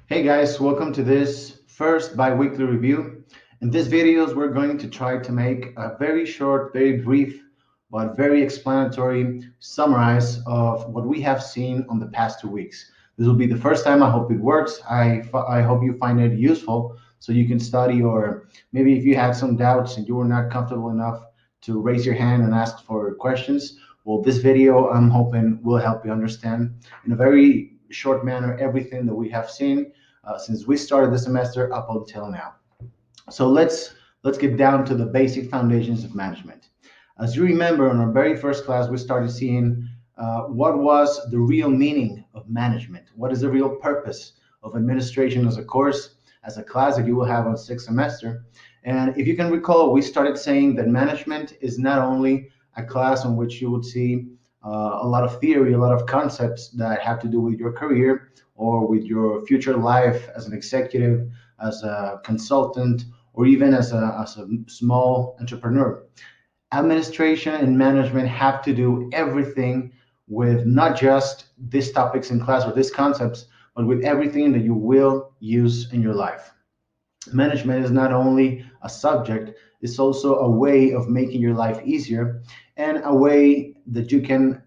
Hey guys, welcome to this first bi-weekly review. In this videos, we're going to try to make a very short, very brief, but very explanatory summarize of what we have seen on the past 2 weeks. This will be the first time. I hope it works. I hope you find it useful so you can study, or maybe if you had some doubts and you were not comfortable enough to raise your hand and ask for questions, well, this video I'm hoping will help you understand in a very short manner everything that we have seen since we started the semester up until now. So let's get down to the basic foundations of management. As you remember, in our very first class, we started seeing what was the real meaning of management. What is the real purpose of administration as a course, as a class that you will have on sixth semester? And if you can recall, we started saying that management is not only a class in which you would see a lot of theory, a lot of concepts that have to do with your career or with your future life as an executive, as a consultant, or even as a small entrepreneur. Administration and management have to do everything with not just these topics in class or these concepts, but with everything that you will use in your life. Management is not only a subject, it's also a way of making your life easier and a way that you can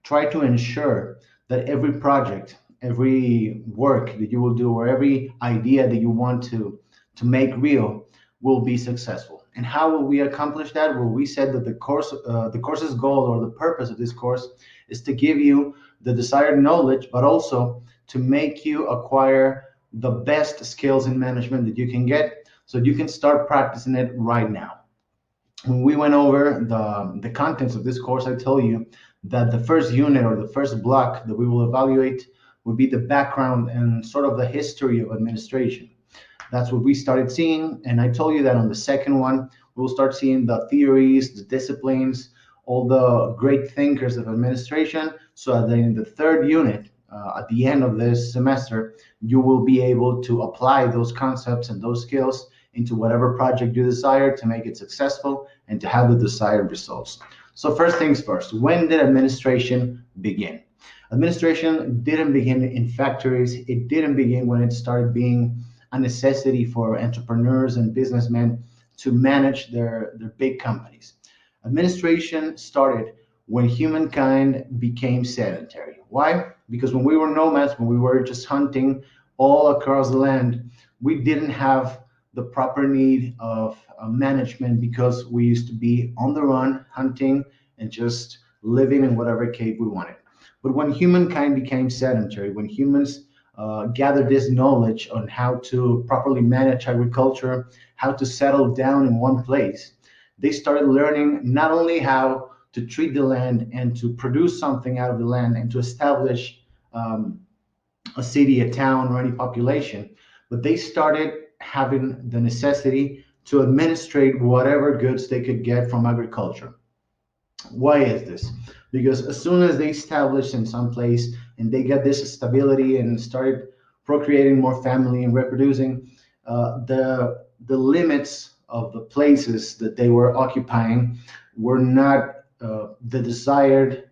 try to ensure that every project, every work that you will do, or every idea that you want to make real will be successful. And how will we accomplish that? Well, we said that the course's goal or the purpose of this course is to give you the desired knowledge, but also to make you acquire the best skills in management that you can get so you can start practicing it right now. When we went over the contents of this course, I told you that the first unit or the first block that we will evaluate would be the background and sort of the history of administration. That's what we started seeing. And I told you that on the second one, we'll start seeing the theories, the disciplines, all the great thinkers of administration. So that in the third unit, at the end of this semester, you will be able to apply those concepts and those skills into whatever project you desire to make it successful and to have the desired results. So first things first, when did administration begin? Administration didn't begin in factories. It didn't begin when it started being a necessity for entrepreneurs and businessmen to manage their big companies. Administration started when humankind became sedentary. Why? Because when we were nomads, when we were just hunting all across the land, we didn't have the proper need of management because we used to be on the run, hunting, and just living in whatever cave we wanted. But when humankind became sedentary, when humans gathered this knowledge on how to properly manage agriculture, how to settle down in one place, they started learning not only how to treat the land and to produce something out of the land and to establish um, a city, a town, or any population, but they started having the necessity to administrate whatever goods they could get from agriculture. Why is this? Because as soon as they established in some place and they get this stability and started procreating more family and reproducing, the limits of the places that they were occupying were not the desired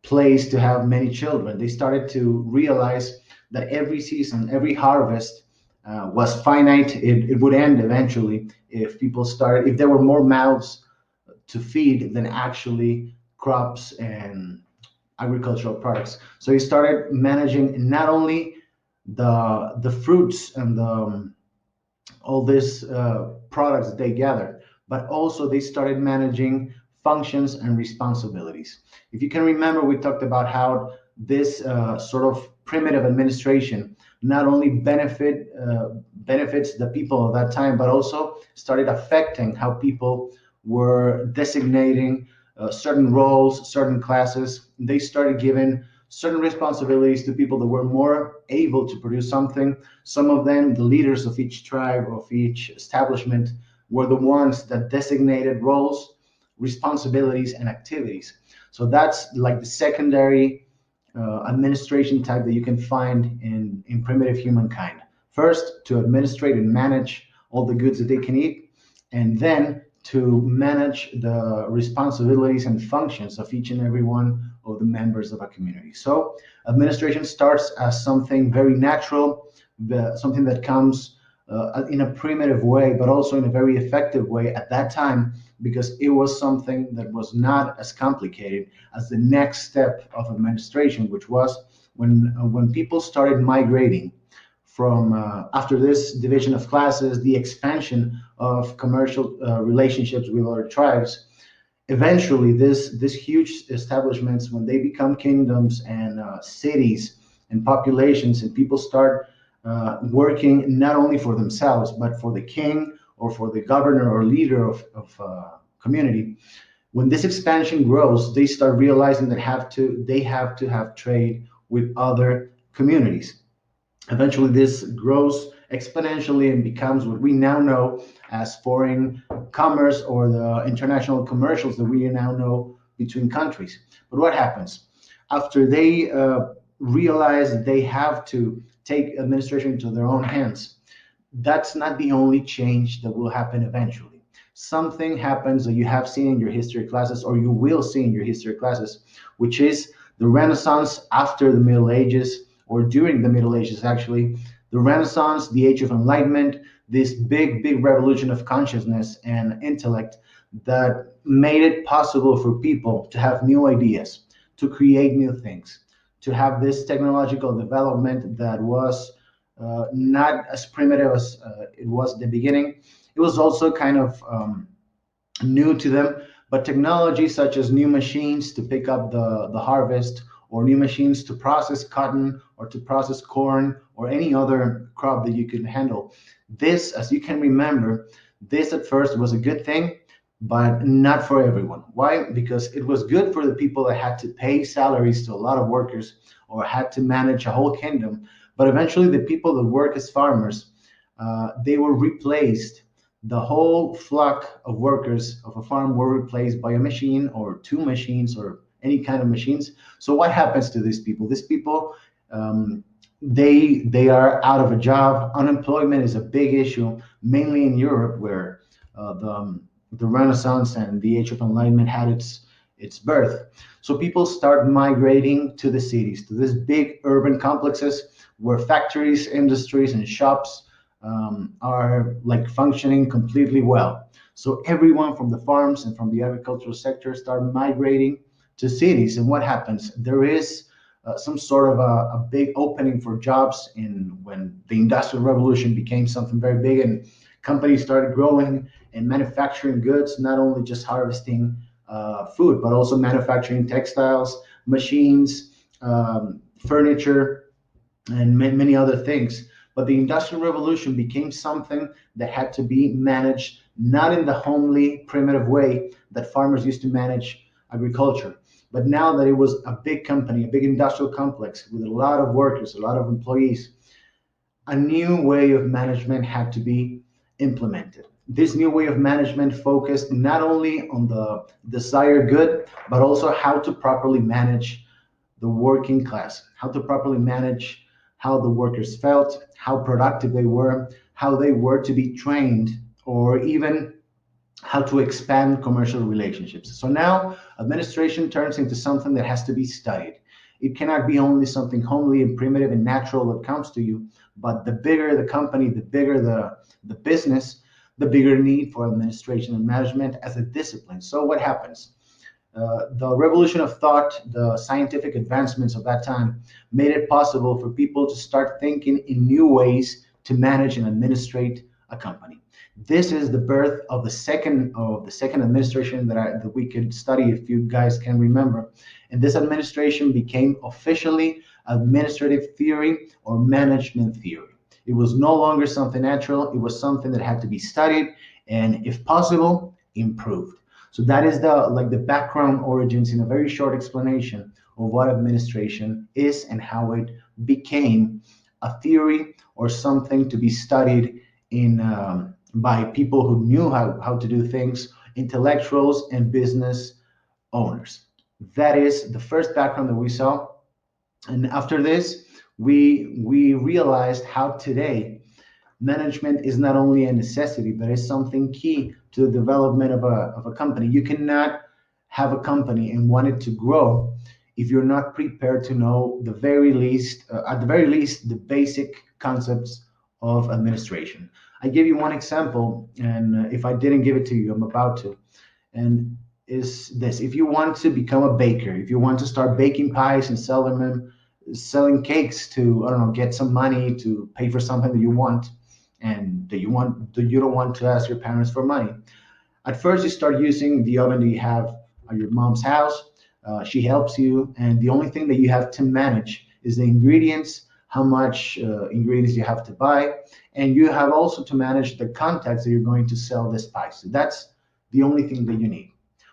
place to have many children. They started to realize that every season, every harvest was finite. It would end eventually if there were more mouths to feed than actually crops and agricultural products. So he started managing not only the fruits and all these products that they gathered, but also they started managing functions and responsibilities. If you can remember, we talked about how this sort of primitive administration not only benefits the people of that time, but also started affecting how people were designating certain roles, certain classes. They started giving certain responsibilities to people that were more able to produce something. Some of them, the leaders of each tribe, of each establishment, were the ones that designated roles, responsibilities, and activities. So that's like the secondary administration type that you can find in primitive humankind. First, to administrate and manage all the goods that they can eat, and then to manage the responsibilities and functions of each and every one of the members of a community. So administration starts as something very natural, something that comes in a primitive way, but also in a very effective way at that time, because it was something that was not as complicated as the next step of administration, which was when people started migrating from after this division of classes, the expansion of commercial relationships with other tribes. Eventually, this huge establishments, when they become kingdoms and cities and populations, and people start working not only for themselves but for the king or for the governor or leader of community. When this expansion grows, they start realizing that they have to have trade with other communities. Eventually, this grows exponentially and becomes what we now know as foreign commerce, or the international commercials that we now know between countries. But what happens? After they realize that they have to take administration into their own hands, that's not the only change that will happen eventually. Something happens that you have seen in your history classes, or you will see in your history classes, which is the Renaissance after the Middle Ages, or during the Middle Ages, actually. The Renaissance, the Age of Enlightenment, this big, big revolution of consciousness and intellect that made it possible for people to have new ideas, to create new things, to have this technological development that was not as primitive as it was at the beginning. It was also kind of new to them, but technology such as new machines to pick up the harvest, or new machines to process cotton or to process corn or any other crop that you can handle. This, as you can remember, this at first was a good thing, but not for everyone. Why? Because it was good for the people that had to pay salaries to a lot of workers or had to manage a whole kingdom. But eventually, the people that work as farmers, they were replaced. The whole flock of workers of a farm were replaced by a machine or two machines or any kind of machines. So what happens to these people? These people, they are out of a job. Unemployment is a big issue, mainly in Europe, where the Renaissance and the Age of Enlightenment had its birth. So people start migrating to the cities, to these big urban complexes where factories, industries, and shops are like functioning completely well. So everyone from the farms and from the agricultural sector start migrating to cities. And what happens? There is some sort of a big opening for jobs in when the Industrial Revolution became something very big, and companies started growing and manufacturing goods, not only just harvesting food, but also manufacturing textiles, machines, furniture, and many other things. But the Industrial Revolution became something that had to be managed not in the homely, primitive way that farmers used to manage agriculture, but now that it was a big company, a big industrial complex with a lot of workers, a lot of employees, a new way of management had to be implemented. This new way of management focused not only on the desired good, but also how to properly manage the working class, how to properly manage how the workers felt, how productive they were, how they were to be trained, or even how to expand commercial relationships. So now administration turns into something that has to be studied. It cannot be only something homely and primitive and natural that comes to you, but the bigger the company, the bigger the business, the bigger need for administration and management as a discipline. So what happens? The revolution of thought, the scientific advancements of that time made it possible for people to start thinking in new ways to manage and administrate a company. This is the birth of the second administration that we could study, if you guys can remember. And this administration became officially administrative theory or management theory. It was no longer something natural. It was something that had to be studied and, if possible, improved. So that is the background origins in a very short explanation of what administration is and how it became a theory or something to be studied in by people who knew how to do things, intellectuals and business owners. That is the first background that we saw. And after this, we realized how today Management is not only a necessity, but it's something key to the development of a company. You cannot have a company and want it to grow if you're not prepared to know the very least, at the very least, the basic concepts of administration. I give you one example, and if I didn't give it to you, I'm about to. And is this: if you want to become a baker, if you want to start baking pies and selling cakes to, I don't know, get some money to pay for something that you want, and that you don't want to ask your parents for money. At first, you start using the oven that you have at your mom's house. She helps you, and the only thing that you have to manage is the ingredients, how much ingredients you have to buy, and you have also to manage the contacts that you're going to sell this pie. So that's the only thing that you need.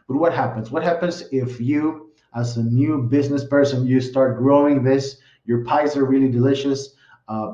But what happens? What happens if you, as a new business person, you start growing this? Your pies are really delicious.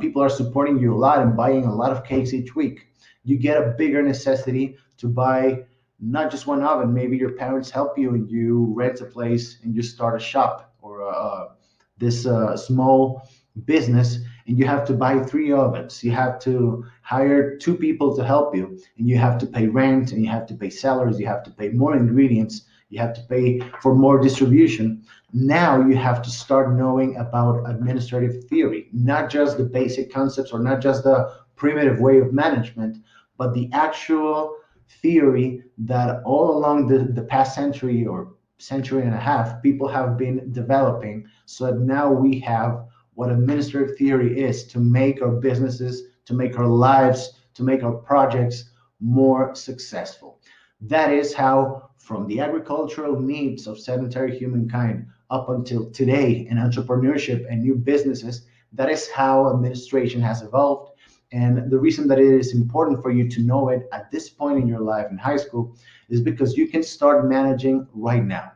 People are supporting you a lot and buying a lot of cakes each week. You get a bigger necessity to buy not just one oven. Maybe your parents help you and you rent a place and you start a shop or this small business, and you have to buy three ovens. You have to hire two people to help you, and you have to pay rent, and you have to pay salaries, you have to pay more ingredients, you have to pay for more distribution. Now you have to start knowing about administrative theory, not just the basic concepts or not just the primitive way of management, but the actual theory that all along the past century or century and a half, people have been developing. So that now we have what administrative theory is to make our businesses, to make our lives, to make our projects more successful. That is how, from the agricultural needs of sedentary humankind up until today in entrepreneurship and new businesses, that is how administration has evolved. And the reason that it is important for you to know it at this point in your life in high school is because you can start managing right now.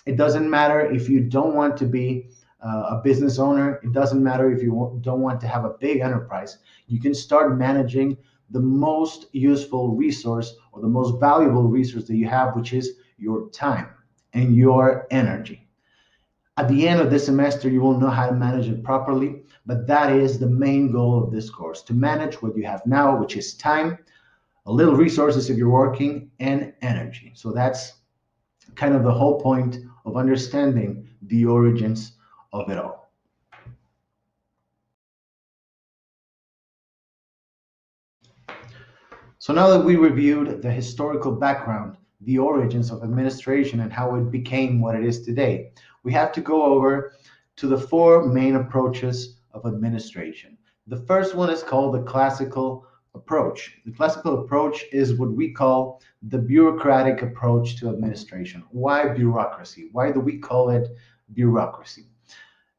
It doesn't matter if you don't want to be a business owner. It doesn't matter if you don't want to have a big enterprise. You can start managing the most useful resource or the most valuable resource that you have, which is your time and your energy. At the end of this semester, you will know how to manage it properly, but that is the main goal of this course: to manage what you have now, which is time, a little resources if you're working, and energy. So that's kind of the whole point of understanding the origins of it all. So now that we reviewed the historical background, the origins of administration, and how it became what it is today, we have to go over to the four main approaches of administration. The first one is called the classical approach. The classical approach is what we call the bureaucratic approach to administration. Why bureaucracy? Why do we call it bureaucracy?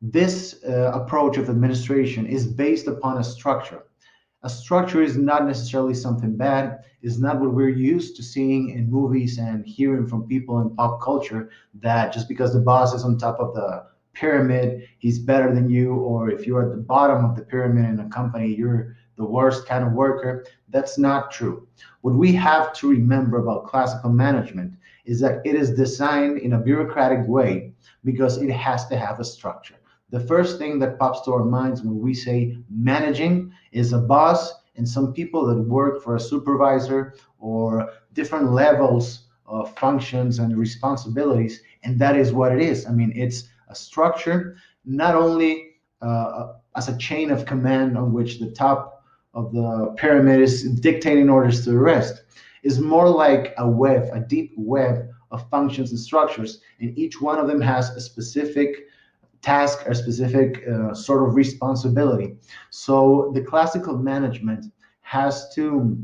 This approach of administration is based upon a structure. A structure is not necessarily something bad. It's not what we're used to seeing in movies and hearing from people in pop culture, that just because the boss is on top of the pyramid, he's better than you, or if you're at the bottom of the pyramid in a company, you're the worst kind of worker. That's not true. What we have to remember about classical management is that it is designed in a bureaucratic way because it has to have a structure. The first thing that pops to our minds when we say managing is a boss and some people that work for a supervisor or different levels of functions and responsibilities. And that is what it is. I mean, it's a structure, not only as a chain of command on which the top of the pyramid is dictating orders to the rest. Is more like a web, a deep web of functions and structures, and each one of them has a specific task or specific sort of responsibility. So the classical management has to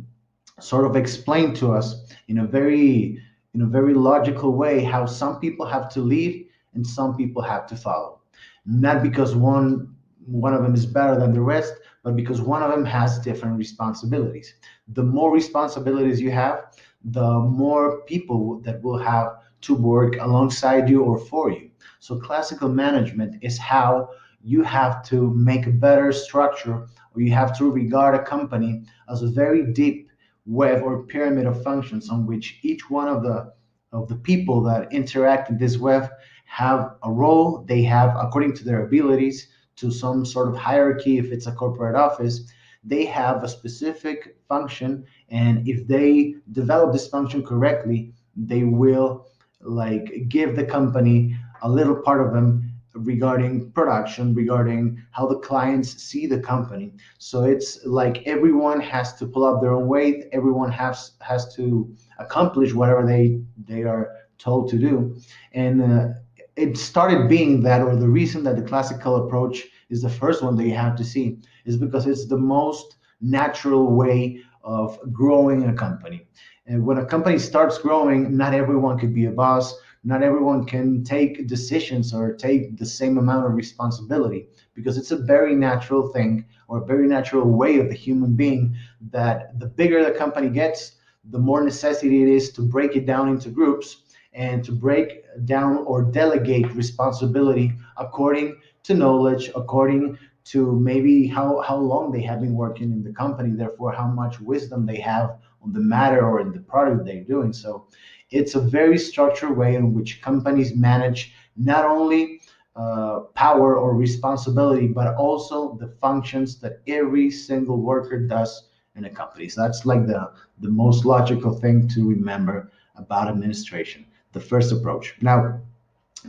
sort of explain to us in a very logical way how some people have to lead and some people have to follow. Not because one of them is better than the rest, but because one of them has different responsibilities. The more responsibilities you have, the more people that will have to work alongside you or for you. So classical management is how you have to make a better structure, or you have to regard a company as a very deep web or pyramid of functions on which each one of the people that interact in this web have a role. They have, according to their abilities, to some sort of hierarchy if it's a corporate office. they have a specific function, and if they develop this function correctly, they will like give the company a little part of them regarding production, regarding how the clients see the company. So it's like everyone has to pull up their own weight, everyone has to accomplish whatever they are told to do. And it started being that, or the reason that the classical approach is the first one that you have to see, is because it's the most natural way of growing a company. And when a company starts growing, not everyone could be a boss, not everyone can take decisions or take the same amount of responsibility, because it's a very natural thing, or a very natural way of the human being, that the bigger the company gets, the more necessity it is to break it down into groups and to break down or delegate responsibility according to knowledge, according to maybe how long they have been working in the company, therefore how much wisdom they have on the matter or in the product they're doing. So it's a very structured way in which companies manage not only power or responsibility, but also the functions that every single worker does in a company. So that's like the most logical thing to remember about administration, the first approach. Now,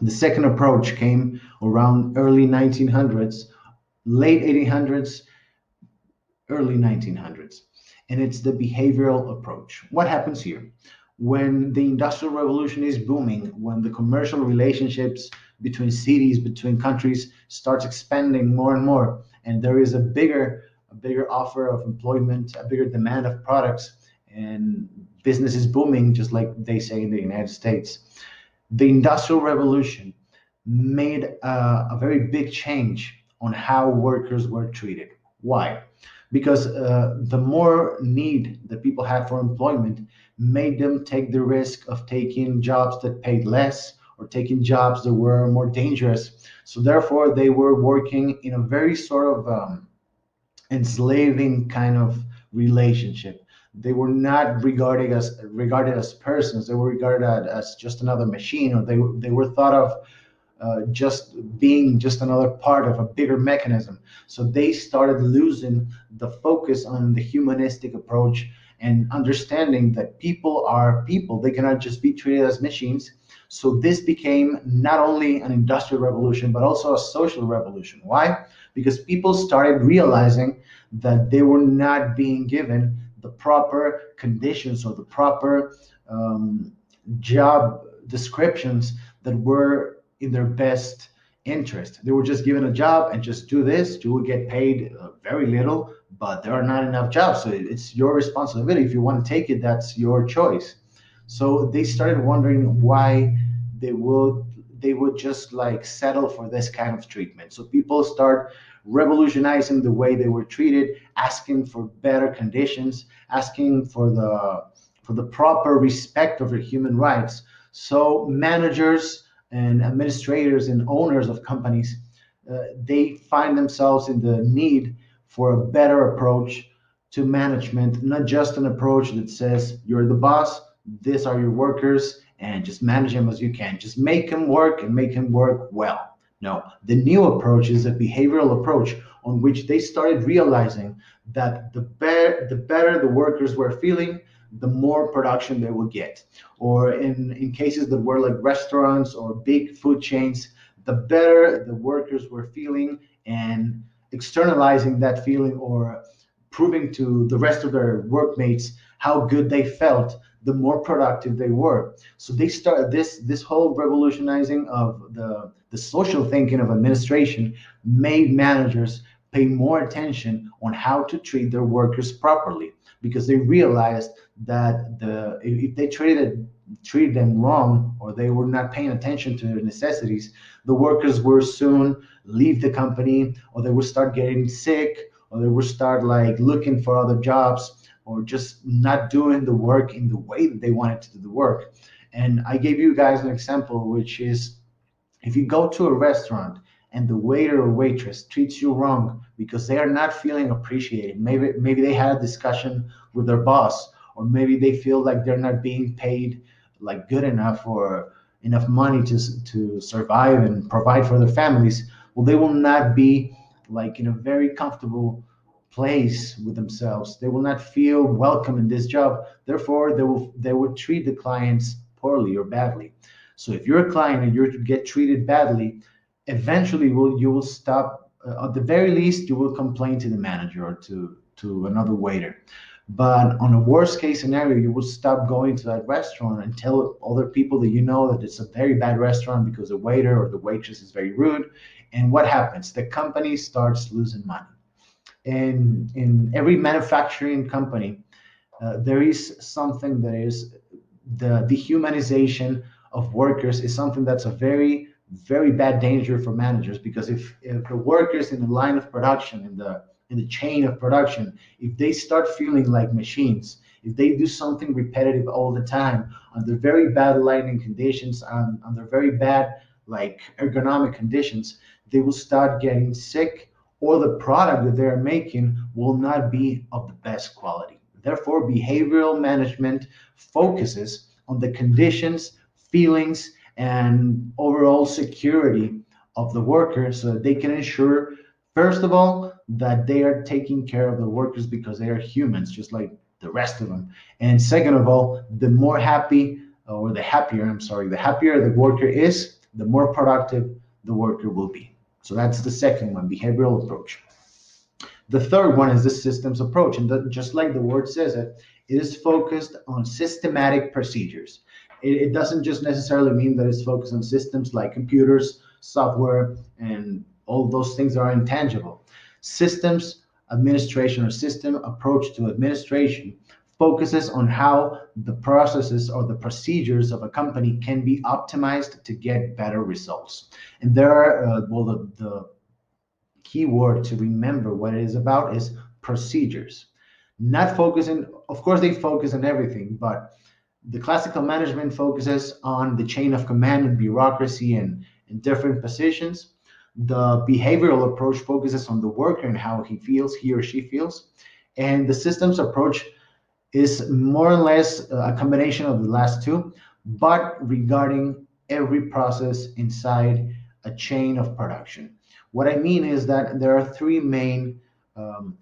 the second approach came around early 1900s, late 1800s, early 1900s, and it's the behavioral approach. What happens here? When the Industrial Revolution is booming, when the commercial relationships between cities, between countries starts expanding more and more, and there is a bigger offer of employment, a bigger demand of products, and business is booming, just like they say in the United States. The Industrial Revolution made a very big change on how workers were treated. Why? Because the more need that people had for employment made them take the risk of taking jobs that paid less, or taking jobs that were more dangerous. So therefore, they were working in a very sort of enslaving kind of relationship. They were not regarded as persons. They were regarded as just another machine, or they were thought of just being just another part of a bigger mechanism. So they started losing the focus on the humanistic approach and understanding that people are people. They cannot just be treated as machines. So this became not only an industrial revolution, but also a social revolution. Why? Because people started realizing that they were not being given the proper conditions or the proper job descriptions that were in their best interest. They were just given a job and just do this. You will get paid very little, but there are not enough jobs. So it's your responsibility. If you want to take it, that's your choice. So they started wondering why they would they would just like settle for this kind of treatment. So people start revolutionizing the way they were treated, asking for better conditions, asking for the proper respect of their human rights. So managers and administrators and owners of companies, they find themselves in the need for a better approach to management, not just an approach that says you're the boss, these are your workers, and just manage them as you can. Just make them work and make them work well. No, the new approach is a behavioral approach on which they started realizing that the better the workers were feeling, the more production they would get. Or in cases that were like restaurants or big food chains, the better the workers were feeling, and externalizing that feeling, or proving to the rest of their workmates how good they felt, the more productive they were. So they started this whole revolutionizing of the social thinking of administration, made managers pay more attention on how to treat their workers properly, because they realized that if they treated them wrong, or they were not paying attention to their necessities, the workers will soon leave the company, or they will start getting sick, or they will start like looking for other jobs, or just not doing the work in the way that they wanted to do the work. And I gave you guys an example, which is, if you go to a restaurant and the waiter or waitress treats you wrong because they are not feeling appreciated, maybe they had a discussion with their boss, or maybe they feel like they're not being paid like good enough, or enough money to survive and provide for their families, well, they will not be like in a very comfortable place with themselves. They will not feel welcome in this job. Therefore, they will treat the clients poorly or badly. So if you're a client and you get treated badly, eventually you will stop. At the very least, you will complain to the manager or to another waiter. But on a worst case scenario, you will stop going to that restaurant and tell other people that you know that it's a very bad restaurant because the waiter or the waitress is very rude. And what happens? The company starts losing money. And in every manufacturing company, there is something that is the dehumanization of workers is something that's a very, very bad danger for managers, because if the workers in the line of production, in the chain of production, if they start feeling like machines, if they do something repetitive all the time under very bad lighting conditions, under very bad like ergonomic conditions, they will start getting sick, or the product that they're making will not be of the best quality. Therefore, behavioral management focuses on the conditions, feelings, and overall security of the worker so that they can ensure, first of all, that they are taking care of the workers because they are humans, just like the rest of them. And second of all, the more happy, or the happier, I'm sorry, the happier the worker is, the more productive the worker will be. So that's the second one, behavioral approach. The third one is the systems approach. And just like the word says it is focused on systematic procedures. It doesn't just necessarily mean that it's focused on systems like computers, software, and all those things are intangible. Systems administration or system approach to administration focuses on how the processes or the procedures of a company can be optimized to get better results. And there are, the key word to remember what it is about is procedures. Not focusing, of course, they focus on everything, but the classical management focuses on the chain of command and bureaucracy and different positions. The behavioral approach focuses on the worker and how he or she feels. And the systems approach is more or less a combination of the last two, but regarding every process inside a chain of production. What I mean is that there are three main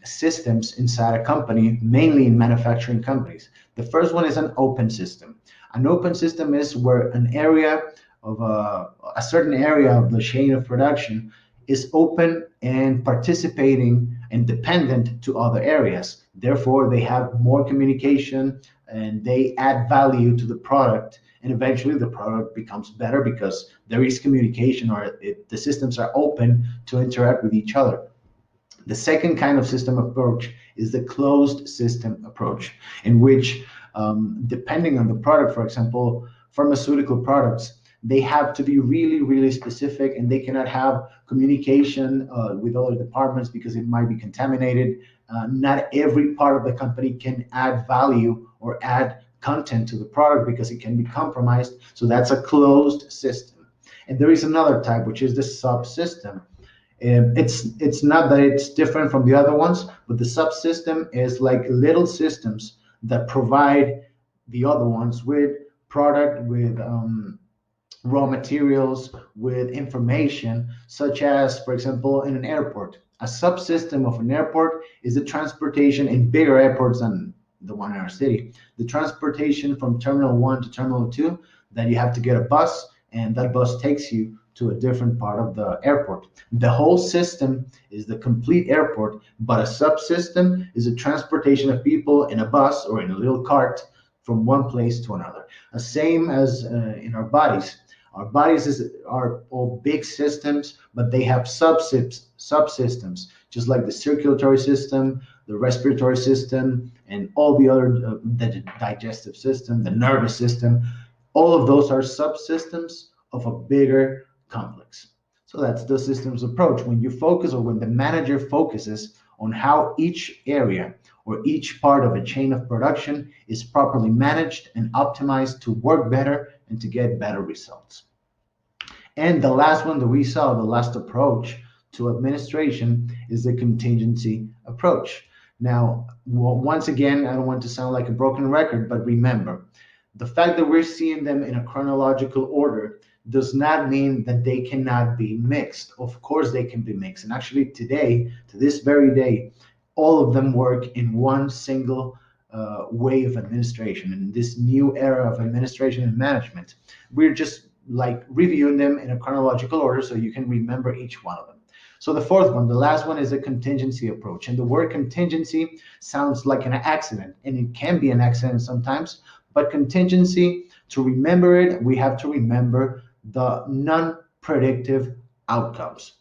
systems inside a company, mainly in manufacturing companies. The first one is an open system. An open system is where an area of a certain area of the chain of production is open and participating and dependent to other areas. Therefore, they have more communication and they add value to the product. And eventually the product becomes better because there is communication, or the systems are open to interact with each other. The second kind of system approach is the closed system approach, in which, depending on the product, for example, pharmaceutical products, they have to be really, really specific, and they cannot have communication with other departments because it might be contaminated. Not every part of the company can add value or add content to the product because it can be compromised. So that's a closed system. And there is another type, which is the subsystem. It's not that it's different from the other ones, but the subsystem is like little systems that provide the other ones with product, with raw materials, with information, such as, for example, in an airport. A subsystem of an airport is the transportation in bigger airports than the one in our city. The transportation from Terminal 1 to Terminal 2, that you have to get a bus, and that bus takes you to a different part of the airport. The whole system is the complete airport, but a subsystem is a transportation of people in a bus or in a little cart from one place to another. The same as in our bodies. Our bodies are all big systems, but they have subsystems, just like the circulatory system, the respiratory system, and all the other, the digestive system, the nervous system. All of those are subsystems of a bigger complex. So that's the systems approach. When you focus, or when the manager focuses on how each area or each part of a chain of production is properly managed and optimized to work better and to get better results. And the last one that we saw, the last approach to administration, is the contingency approach. Now, once again, I don't want to sound like a broken record, but remember, the fact that we're seeing them in a chronological order does not mean that they cannot be mixed. Of course, they can be mixed. And actually today, to this very day, all of them work in one single way of administration. In this new era of administration and management, we're just like reviewing them in a chronological order so you can remember each one of them. So the fourth one, the last one, is a contingency approach. And the word contingency sounds like an accident, and it can be an accident sometimes, but contingency, to remember it, we have to remember the non-predictive outcomes.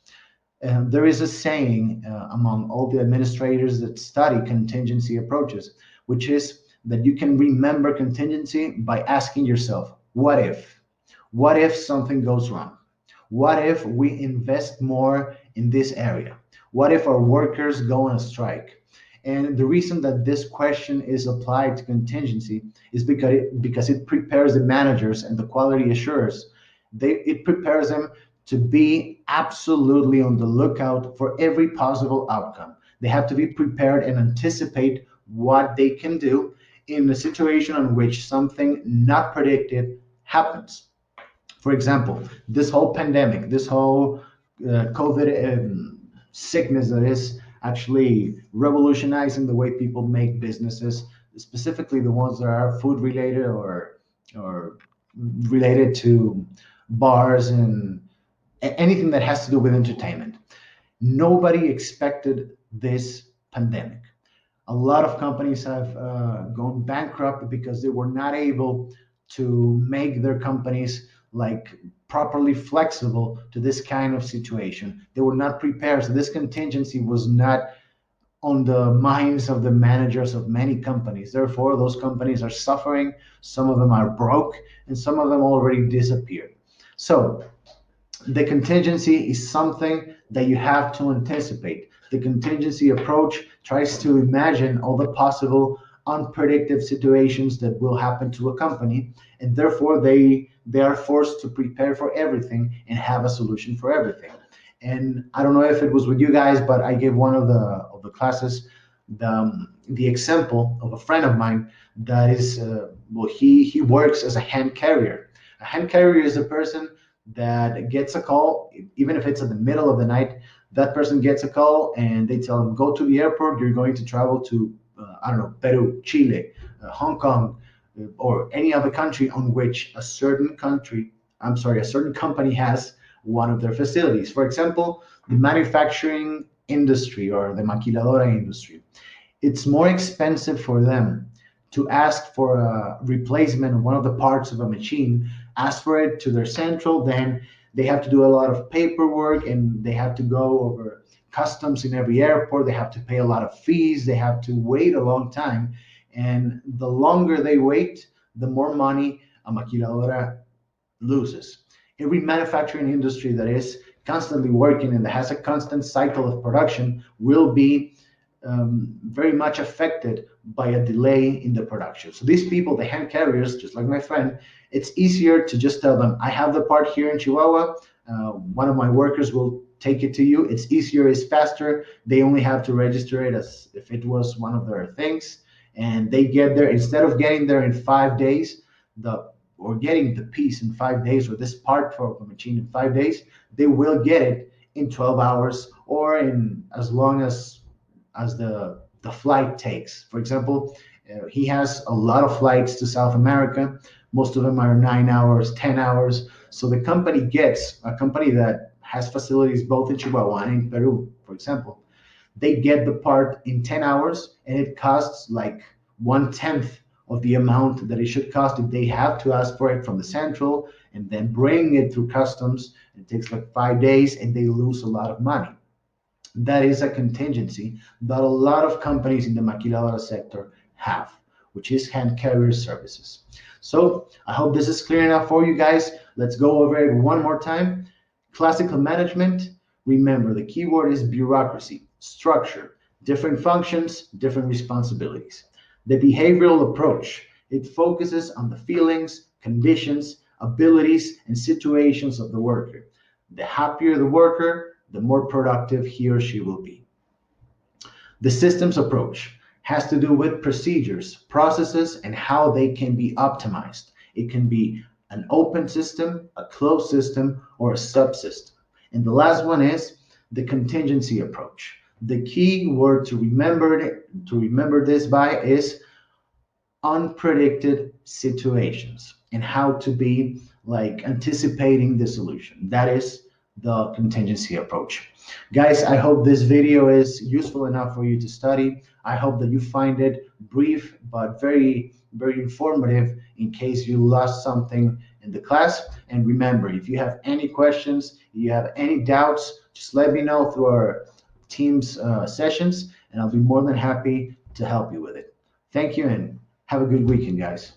There is a saying among all the administrators that study contingency approaches, which is that you can remember contingency by asking yourself, what if? What if something goes wrong? What if we invest more in this area? What if our workers go on a strike? And the reason that this question is applied to contingency is because it prepares the managers and the quality assurers. It prepares them to be absolutely on the lookout for every possible outcome. They have to be prepared and anticipate what they can do in a situation in which something not predicted happens. For example, this whole pandemic, this whole COVID sickness that is actually revolutionizing the way people make businesses, specifically the ones that are food related or related to bars and anything that has to do with entertainment. Nobody expected this pandemic. A lot of companies have gone bankrupt because they were not able to make their companies like properly flexible to this kind of situation. They were not prepared. So this contingency was not on the minds of the managers of many companies. Therefore, those companies are suffering. Some of them are broke, and some of them already disappeared. So the contingency is something that you have to anticipate. The contingency approach tries to imagine all the possible unpredictable situations that will happen to a company, and therefore they are forced to prepare for everything and have a solution for everything. And I don't know if it was with you guys, but I gave one of the classes the example of a friend of mine that is well, he works as a hand carrier. A hand carrier is a person that gets a call, even if it's in the middle of the night. That person gets a call and they tell him, go to the airport, you're going to travel to I don't know, Peru, Chile, Hong Kong, or any other country on which a certain company has one of their facilities. For example, the manufacturing industry or the maquiladora industry. It's more expensive for them to ask for a replacement of one of the parts of a machine, ask for it to their central, then they have to do a lot of paperwork and they have to go over customs in every airport. They have to pay a lot of fees. They have to wait a long time. And the longer they wait, the more money a maquiladora loses. Every manufacturing industry that is constantly working and that has a constant cycle of production will be very much affected by a delay in the production. So these people, the hand carriers, just like my friend, it's easier to just tell them, I have the part here in Chihuahua. One of my workers will take it to you. It's easier, it's faster. They only have to register it as if it was one of their things. And they get there, instead of getting there in 5 days, or getting the piece in 5 days, or this part for the machine in 5 days, they will get it in 12 hours or in as long as the flight takes. For example, he has a lot of flights to South America. Most of them are 9 hours, 10 hours. So the company gets, a company that has facilities both in Chihuahua and in Peru, for example, they get the part in 10 hours and it costs like 1/10 of the amount that it should cost if they have to ask for it from the central and then bring it through customs. It takes like 5 days and they lose a lot of money. That is a contingency that a lot of companies in the maquiladora sector have, which is hand carrier services. So I hope this is clear enough for you guys. Let's go over it one more time. Classical management, remember the keyword is bureaucracy, structure, different functions, different responsibilities. The behavioral approach, it focuses on the feelings, conditions, abilities, and situations of the worker. The happier the worker, the more productive he or she will be. The systems approach has to do with procedures, processes, and how they can be optimized. It can be an open system, a closed system, or a subsystem. And the last one is the contingency approach. The key word to remember this by is unpredicted situations and how to be like anticipating the solution. That is the contingency approach. Guys, I hope this video is useful enough for you to study. I hope that you find it brief but very informative in case you lost something in the class. And remember, if you have any questions, if you have any doubts, just let me know through our Teams sessions, and I'll be more than happy to help you with it. Thank you, and have a good weekend, guys.